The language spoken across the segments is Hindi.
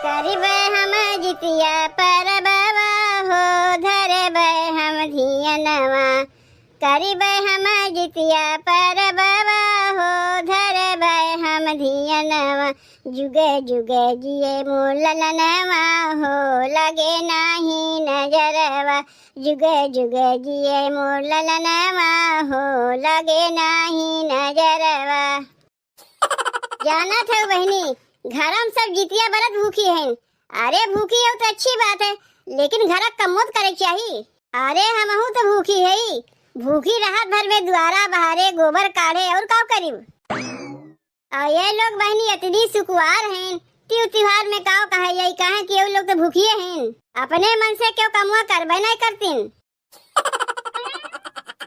करिबै हम जितिया परबवा हो धरबै हम धियनवा। करिबै हम जितिया परबवा हो धरबै हम धियनवा। जुगे जुगे जिए मोर ललनवा हो लगे नाही नजरवा। जुगे जुगे जिए मोर ललनवा हो लगे नाही नजरवा। जाना था बहनी, घर हम सब जितिया बरत भूखी हैं। अरे भूखी हो तो अच्छी बात है, लेकिन घर कमोत करे चाहिए। अरे हमहू तो भूखी है, भूखी रात भर में द्वारा बहारे गोबर काढ़े और का करीब। और ये लोग बहनी इतनी सुकुआर हैं, त्योहार में काव कहे यही कहे कि ये लोग तो भूखिए हैं, अपने मन से क्यों कमुआ करबे नहीं करतीन।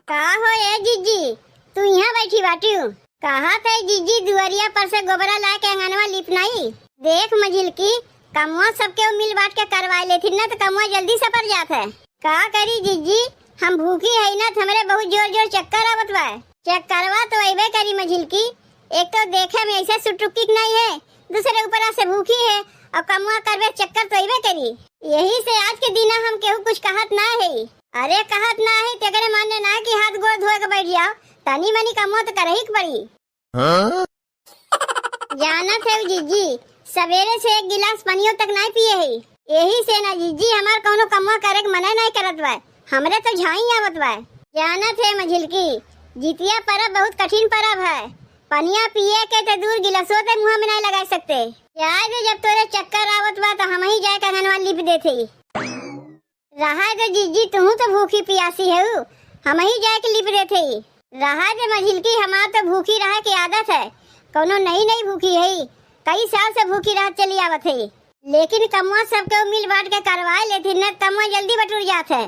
का हो ये जीजी, तू यहाँ बैठी बाटी हूँ। कहा थे जीजी दुआरिया पर से गोबरा ला के अंगनवा लिपनाई। देख मझिल की कमुआ सबके मिल बांट के करवा लेती ना तो कमुआ जल्दी सपर जात है। का करी जीजी, हम भूखी है ना, हमरे बहुत जोर जोर चक्कर आवत बा। चक्करवा तो अबे करी मझिल की, एक तो देखे में ऐसे सुटुकी नहीं है, दूसरे ऊपर से भूखी है और कमुआ करवे चक्कर तो अबे करी। यही से आज के दिन हम केहू कुछ कहत ना है। अरे कहत ना है तेरे माने ना कि हाथ गोड़ धोए के बैठ जाओ, तनी मनी कमुआ तो करही के पड़ी। जाना थे जीजी, सवेरे से एक गिलास पानियों तक नहीं पिए है। यही से ना जीजी हमार कोनो कमुआ करे के मना नहीं करत बा, हमरे तो झाई आवत बा। जाना थे मझिल की जितिया परब बहुत कठिन परब है। पनिया पिए के तो दूर गिलासों ते मुंह में नहीं लगा सकते। याद है जब तोरे चक्कर आवत बा तो हम ही जाए कंगनवा लिप देते। रहा तो जीजी तू तो भूखी पियासी है, हम ही जाए के लिप देते। रहा तो मझिल की हमार तो भूखी रहा की आदत है, कोनो नई नई भूखी है, कई साल से भूखी रह चली आवत है। लेकिन कमुआ सबके मिल बांट के करवा लेती न कमुआ जल्दी बटुर जात है।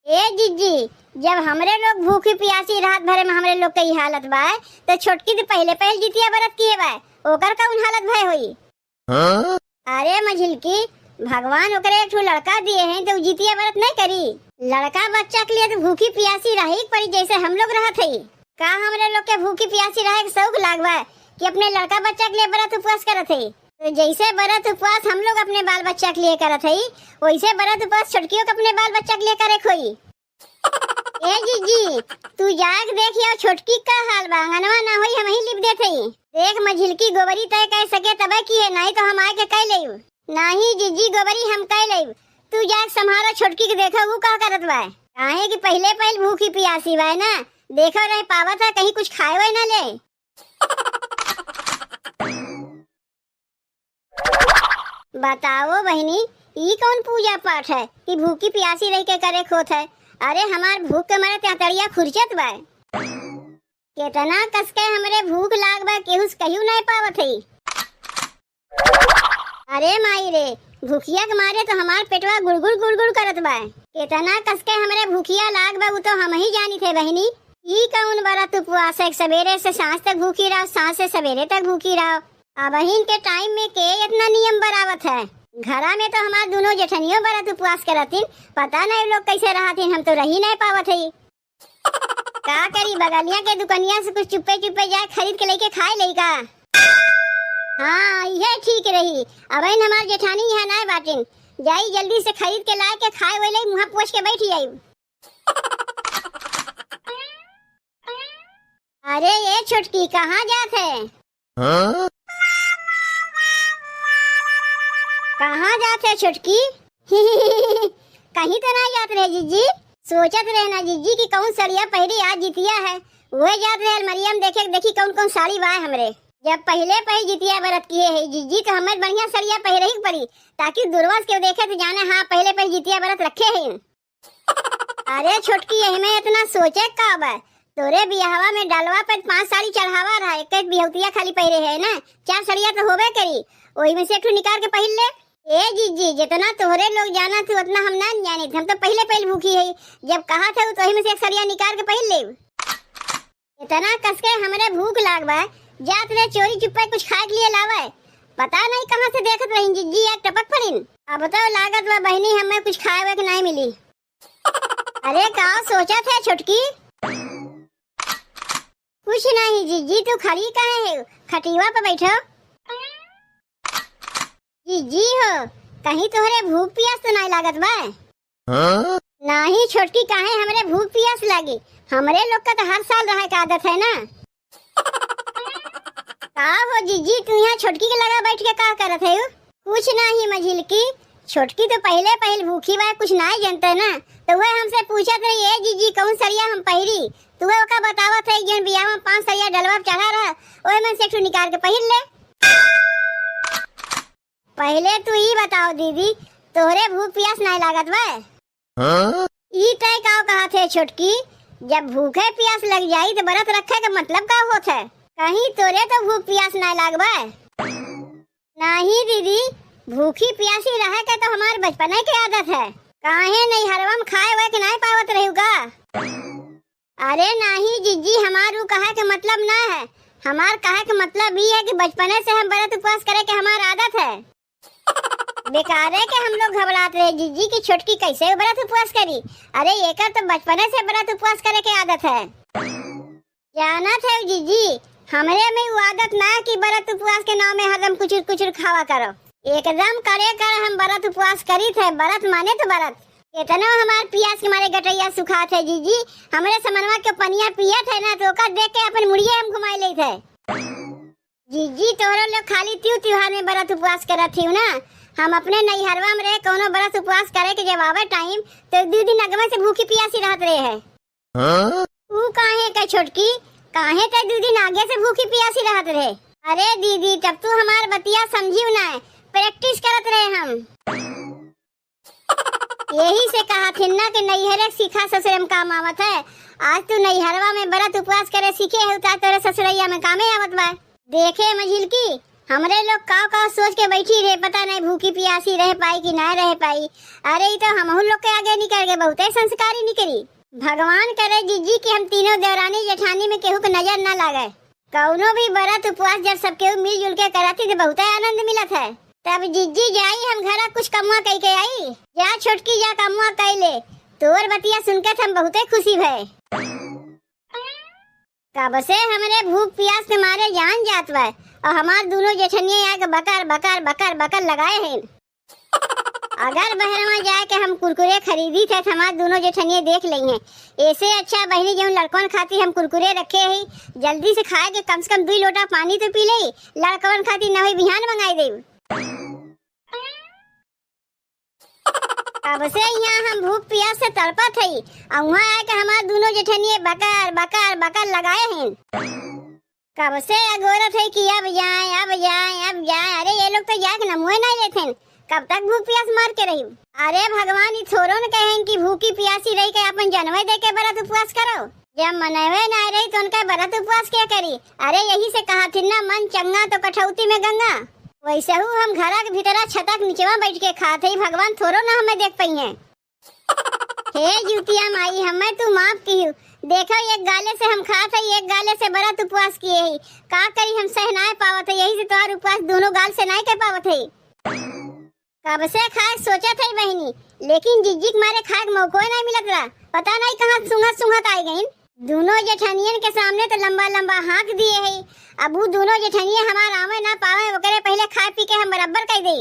ए जीजी, जब हमरे लोग भूखी प्यासी रात भरे में हमरे लोग की हालत बा तो छोटकी तो पहले पहले जितिया बरत किए बा, ओकर कौन हालत भय हुई। अरे मझिल की भगवान ओकरे एक लड़का दिए हैं तो जितिया बरत नहीं करी। लड़का बच्चा के लिए तो भूखी प्यासी रही पड़ी जैसे हम लोग रहत है। का हमरे लोग के भूखी प्यासी रहे के शौक लागवा कि अपने लड़का बच्चा के लिए व्रत उपवास करत है। तो जैसे व्रत उपवास हम लोग अपने बाल बच्चा के लिए करत है, वैसे व्रत उपवास छोटकियों के अपने बाल बच्चा के लिए करे खोई। ए जीजी, तू जाग देखियो छोटकी का हाल बा, अंगनवा ना होई हम ही लिप देते। देख मझिल की गोबरी तय कह सके तबे की है, नहीं तो हम आके कह लेब। नहीं जीजी गोबरी हम कह लेब, तू जाग संभारो छोटकी के देखो वो का करत बा। काहे कि पहले पहले भूखी प्यासी बा ना, देखो रहे पावत है कहीं कुछ खाए हुए ना ले। बताओ बहनी, ये कौन पूजा पाठ है कि भूखी प्यासी रह के करे खोत है। अरे हमार भूख के मारे त्यातड़िया खुरचत बा। केतना कस के हमरे भूख लाग बा केहू कहियो नहीं पावत है। अरे माई रे, भूखिया के मारे तो हमार पेटवा गुड़गुड़ करत बा। केतना कस के हमरे भूखिया लाग बा वो तो हम ही जानी थे बहनी। ई कौन व्रत उपवास है, सवेरे से सांझ तक भूखी रहो, सांझ से सवेरे तक भूखी रहो। अब बहन के टाइम में के इतना नियम बरावत है। घरा में तो हमार दोनों जेठनियों व्रत उपवास करतीन, पता नहीं लोग कैसे रहतीन, हम तो रही नहीं पावत है। का करी बगलिया के दुकानिया से कुछ चुप्पे चुप्पे जाए खरीद के लेके खाए ले का। हाँ ये ठीक रही। अब हमार जेठानी यहाँ नहीं बाटिन, जाई जल्दी से खरीद के ला के खाए वाले मुँह पोछ के बैठी आई। अरे ये छोटकी कहाँ जात है? कहाँ जाते छोटकी? कहीं तो नहीं जाते रहे जीजी, सोचत रहे ना जीजी कि कौन सड़िया पहरी आज जितिया है, वह जात रहे मरियम देखे देखी कौन कौन साड़ी बा हमरे। जब पहले जितिया व्रत किए है जीजी तो हमें बढ़िया सड़िया पहरे ही पड़ी, ताकि दुर्वास के देखे तो जाने हाँ पहले जितिया व्रत रखे हैं। अरे छोटकी हमें इतना सोचे का बा, तोरे बियाहवा में डालवा पर 5 साड़ी चढ़ावा रहा, एक बिहतिया खाली पहरे है ना, 4 साड़िया तो होबे करी, वही में से एक निकाल के पहन ले। ए जीजी, जितना तोहरे लोग जाना थी उतना हम ना जानी, हम तो पहले भूखी है, जब कहा था तो में से एक सड़िया निकाल के पहन ले। इतना कस के हमरे भूख लागवा, जात रे चोरी चुप्पे कुछ खाए के लिए लावा, पता नहीं कहाँ से देखत रही जीजी एक टपक पड़ीन। अब बताओ लागत बा बहनी हमें कुछ खाए हुए नहीं मिली। अरे का सोचा था छोटकी? कुछ नहीं जीजी, तू खड़ी कहाँ है, खटिवा पे बैठो। जीजी हो, कहीं तोहरे भूख प्यास तो नहीं लागत बा? नहीं छोटकी, काहे हमरे भूख प्यास लगी? हमरे लोग का तो हर साल रहे का आदत है ना। का हो जीजी, तू यहाँ छोटकी के लगा बैठ के का करत है? कुछ नहीं मझिलकी, छोटकी तो पहले भूखी बा, कुछ नहीं जानते ना, तो वह हमसे पूछत रही है जीजी कौन सरिया हम पहिरी। तू ओका बतावत है जन बियाह में 5 सरिया डलवा चढ़ा रहा, ओए मन से एक निकाल के पहिर ले। पहले तू ही बताओ दीदी, तोहरे भूख प्यास नहीं लागत बा? ई तय का कहा थे छोटकी, जब भूखे प्यास लग जाई तो व्रत रखे का मतलब का होत है? कहीं तोरे तो भूख प्यास नहीं लागबा? नहीं दीदी, भूखी प्यासी रहे के तो हमार बचपन की आदत है। काहे नहीं हरवा में खाए हुए के नहीं पावत रहूगा? अरे नहीं जीजी, हमारू कहा के मतलब ना है। हमार कहा के मतलब ये है कि बचपने से हम व्रत उपवास करे के हमार आदत है। बेकारे के हम लोग घबरात रहे जीजी की छोटकी कैसे व्रत उपवास करी। अरे एकर तो बचपने से व्रत उपवास करे के आदत है। जाना थे जीजी, हमरे में वो आदत ना कि व्रत उपवास के नाम में हरदम कुछ खावा करो। एकदम करे कर हम व्रत उपवास करी थे। व्रत माने तो व्रत। इतना हमार पियास के मारे गटैया सुखा थे जीजी, हमरे समनवा के पनिया पिया थे ना, तो ओका देख के अपन मुड़िए हम घुमाई ले थे। जीजी तोहरो लोग खाली त्योहार में व्रत उपवास करत थी ना, हम अपने नैहरवा में रहे कोनो व्रत उपवास करे के जब आवे टाइम तो 2 दिन अगवे से भूखी प्यासी रहत रहे है। तू काहे का छोटकी, काहे ते 2 दिन आगे से भूखी प्यासी रहत रहे? अरे दीदी, तब तू हमार बतिया समझियो ना, प्रैक्टिस करत रहे हम। यही से कहा थी ना कि नैहरे सीखा ससुर में काम आवत है। आज तू नैहरवा में व्रत उपवास करे सीखे है, उतार तेरे ससुरैया में कामे आवत बा। देखे मझिलकी, हमरे लोग का सोच के बैठी रहे, पता नहीं भूखी प्यासी रह पाई कि ना रह पाई। अरे तो हम लोग के आगे निकल गए, बहुत संस्कारी निकली। भगवान करे जीजी कि हम तीनों देवरानी जेठानी में केहू के नजर न लागे। कौनो भी व्रत उपवास जब सब केहू मिलजुल के कराती तो बहुत आनंद मिलत है। तब जीजी जाई हम घरा कुछ कमुआ कह के आई। जा छोटकी, जा कमुआ कह ले। तोर बतिया सुनकर हम बहुत खुशी भय। कब से हमरे भूख प्यास के मारे जान जात बा, और हमार दोनों जेठनिया आके बकर लगाए हैं। अगर बहरवा जाए के हम कुरकुरे खरीदी थे तो हमार दोनों जेठनिया देख लेंगे। ऐसे अच्छा बहनी जो लड़कन खाती हम कुरकुरे रखे हैं, जल्दी से खाए के कम से कम 2 लोटा पानी तो पी ले। लड़कन खाती न बिहान मंगाई दे। अब से यहाँ हम भूख प्यास से तड़पत है, और वहाँ आके हमार दोनों जेठनिया बकर लगाए हैं। कब से अगोरत है कि अब जाए। अरे ये लोग तो जाके नमुए नहीं लेते, कब तक भूख प्यास मार के रही? अरे भगवान ही थोड़ो न कहें कि भूखी प्यासी रही के अपन जनवे दे के व्रत उपवास करो। जब मनवे ना रही तो उनका व्रत उपवास क्या करी? अरे यही से कहा थी ना, मन चंगा तो कठौती में गंगा। वैसे हूँ हम घरा के भीतरा छतक नीचवा बैठ के खाते ही, भगवान थोड़ो ना हमें देख पाई है। हे जुतिया माई, हमें तू माफ की। देखो एक गाले से हम खाते ही, एक गाले से व्रत उपवास किए ही। का करी हम सह ना पावत है, यही से तुम्हारे उपवास दोनों गाल से नहीं कर पावत है। कब से खाए सोचा था बहनी, लेकिन जिज्जी के मारे खाए मौको नहीं मिलत रहा। पता नहीं कहाँ सुंघत आई गई। दोनों जेठनियन के सामने तो लंबा हाँक दिए है। अब वो दोनों जेठनिया हमार आवे ना पावे, वो करे पहले खा पी के हम बराबर कर दे।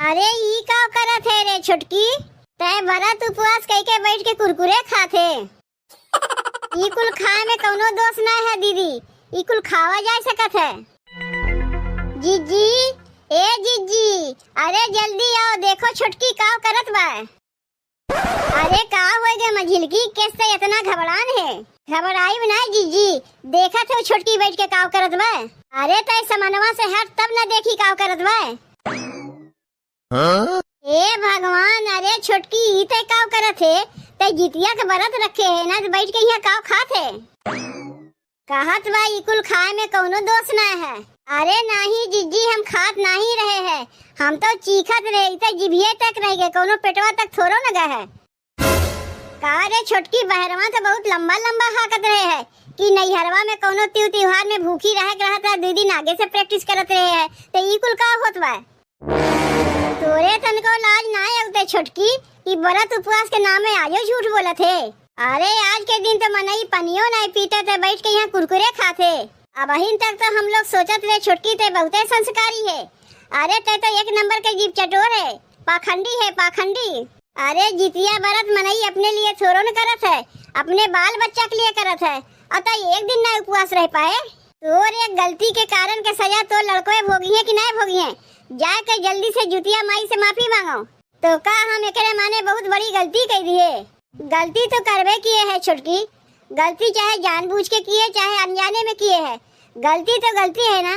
अरे ई का करत है रे छोटकी, तय व्रत उपवास कह के बैठ के कुरकुरे खाते। ई कुल खाए में कोनो दोष ना है दीदी, ई कुल खावा जा सकत है। जीजी, ए जीजी, अरे जल्दी आओ, देखो छोटकी का करत बा। अरे का हो गए मझिलकी, कैसे इतना घबरान है? घबराई ना जीजी, देखा थे छोटकी बैठ के काव करत बा। अरे तय समनवा से हट तब न देखी काव करत बा। ए भगवान, अरे छोटकी ई तय काव करत है? तय जितिया के व्रत रखे है ना, तो बैठ के यहाँ काव खाते। कहत बा ई कुल खाए में कोनो दोष ना है। अरे नहीं जीजी, हम खात नहीं रहे हैं, हम तो चीखत रहे तो जिभिये तक रह गए, कोनो पेटवा तक थोड़ो न गए है। कहा रे छोटकी, बहरवा तो बहुत लंबा हाकत रहे है कि नैहरवा में कोनो त्योहार में भूखी रहा था, 2 दिन आगे से प्रैक्टिस करत रहे है, तो ई कुल का होत बा? तोरे तनको लाज ना आउते छोटकी, ई व्रत उपवास के नाम में आजो झूठ बोलत है। अरे आज के दिन तो मनई पनियो नहीं पीते थे, बैठ के यहाँ कुरकुरे खाते। अब अहिन तक तो हम लोग सोचत रहे छुटकी ते बहुते संस्कारी है। अरे ते तो एक नंबर के जीप चटोर है, पाखंडी है पाखंडी। अरे जितिया बरत मनई अपने लिए थोड़ो न करत है, अपने बाल बच्चा के लिए करत है। अतः एक दिन ना उपवास रह पाए। तोर एक गलती के कारण के सजा तो लड़कों भोगी है कि नहीं भोगी है। जाके जल्दी से जुतिया माई से माफी मांगो। तो का हम एकरे माने बहुत बड़ी गलती कर दी है। गलती तो करवे किए है छुटकी, गलती चाहे जानबूझ के किए चाहे अनजाने में किए है, गलती तो गलती है ना।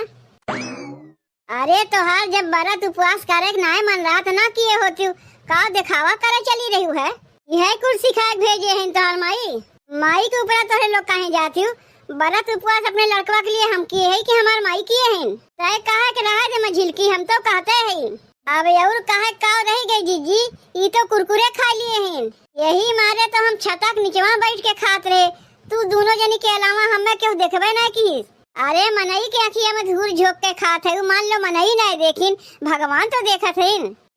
अरे तोहार जब बरत उपवास करे ना मन रहा तो ना किए होती, का दिखावा करे चली रही है। यह कुर्सी खाए भेजे हैं तोहार माई, माई के ऊपर तोहरे लोग कहीं जाती हूँ। बरत उपवास अपने लड़कवा के लिए हम किए है कि हमार माई किए हैं। तय कहा के रहा दे मझिलकी, हम तो कहते हैं। अब और कहा का रह गई जीजी, ये तो कुरकुरे खा लिए हैं। यही मारे तो हम छतक नीचवा बैठ के खात रहे। तू दोनों जनी के अलावा हमें क्यों देखबे ना की। अरे मनई के अखिया में धूल झोंक के खात है, मान लो मनई नहीं देखिन, भगवान तो देखत है।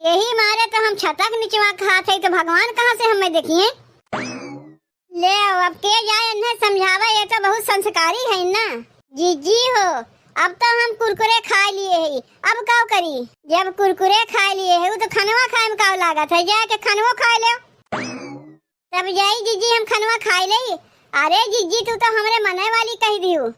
यही मारे तो हम छतक नीचवा खात है, तो भगवान कहाँ से हमें देखिए। ले अब के जाए इन्हें समझावा, ये तो बहुत संस्कारी है ना। जीजी हो, अब तो हम कुरकुरे खा लिए है, अब क्या करी। जब कुरकुरे खा लिए है तो खनवा खाए में का लागत है, जाके खनवा खा ले। तब जाई जीजी हम खनवा खाए ले। अरे जीजी तू तो हमरे मने वाली कह दियो।